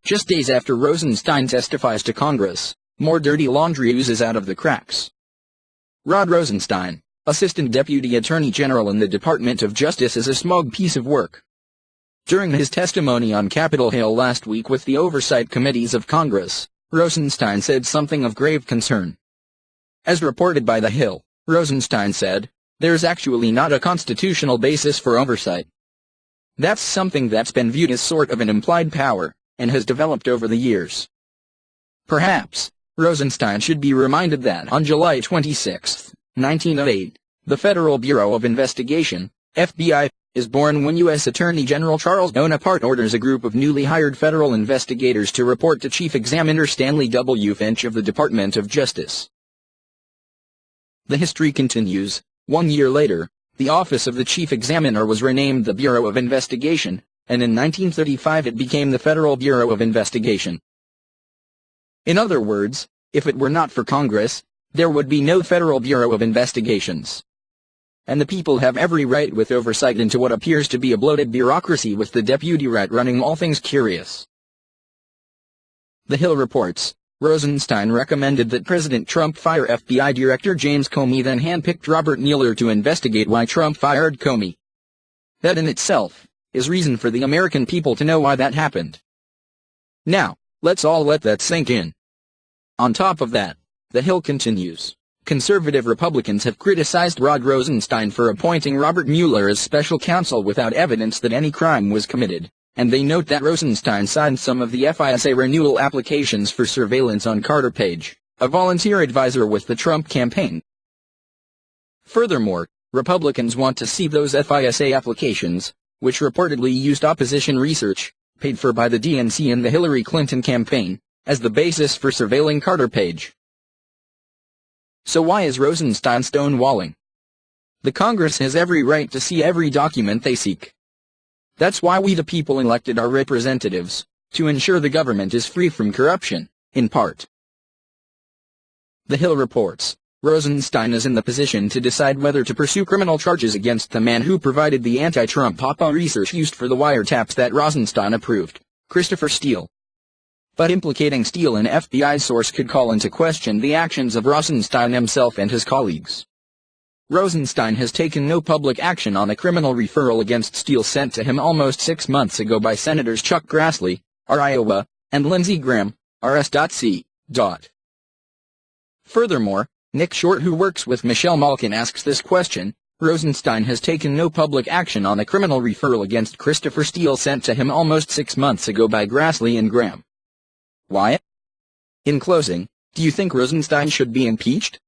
Just days after Rosenstein testifies to Congress, more dirty laundry oozes out of the cracks. Rod Rosenstein, Assistant Deputy Attorney General in the Department of Justice, is a smug piece of work. During his testimony on Capitol Hill last week with the Oversight Committees of Congress, Rosenstein said something of grave concern. As reported by The Hill, Rosenstein said, "There's actually not a constitutional basis for oversight. That's something that's been viewed as sort of an implied power, and has developed over the years." Perhaps, Rosenstein should be reminded that on July 26, 1908, the Federal Bureau of Investigation, FBI, is born when U.S. Attorney General Charles Bonaparte orders a group of newly hired federal investigators to report to Chief Examiner Stanley W. Finch of the Department of Justice. The history continues. 1 year later, the Office of the Chief Examiner was renamed the Bureau of Investigation, and in 1935 it became the Federal Bureau of Investigation. In other words, if it were not for Congress, there would be no Federal Bureau of Investigations. And the people have every right with oversight into what appears to be a bloated bureaucracy with the deputy rat running all things curious. The Hill reports, Rosenstein recommended that President Trump fire FBI Director James Comey, then handpicked Robert Mueller to investigate why Trump fired Comey. That in itself is reason for the American people to know why that happened. Now, let's all let that sink in. On top of that, The Hill continues, conservative Republicans have criticized Rod Rosenstein for appointing Robert Mueller as special counsel without evidence that any crime was committed, and they note that Rosenstein signed some of the FISA renewal applications for surveillance on Carter Page, a volunteer advisor with the Trump campaign. Furthermore, Republicans want to see those FISA applications, which reportedly used opposition research, paid for by the DNC in the Hillary Clinton campaign, as the basis for surveilling Carter Page. So why is Rosenstein stonewalling? The Congress has every right to see every document they seek. That's why we the people elected our representatives, to ensure the government is free from corruption, in part. The Hill reports, Rosenstein is in the position to decide whether to pursue criminal charges against the man who provided the anti-Trump PAPA research used for the wiretaps that Rosenstein approved, Christopher Steele. But implicating Steele, an FBI source, could call into question the actions of Rosenstein himself and his colleagues. Rosenstein has taken no public action on a criminal referral against Steele sent to him almost 6 months ago by Senators Chuck Grassley, R. Iowa, and Lindsey Graham, R.S.C. Furthermore, Nick Short, who works with Michelle Malkin, asks this question: Rosenstein has taken no public action on a criminal referral against Christopher Steele sent to him almost 6 months ago by Grassley and Graham. Why? In closing, do you think Rosenstein should be impeached?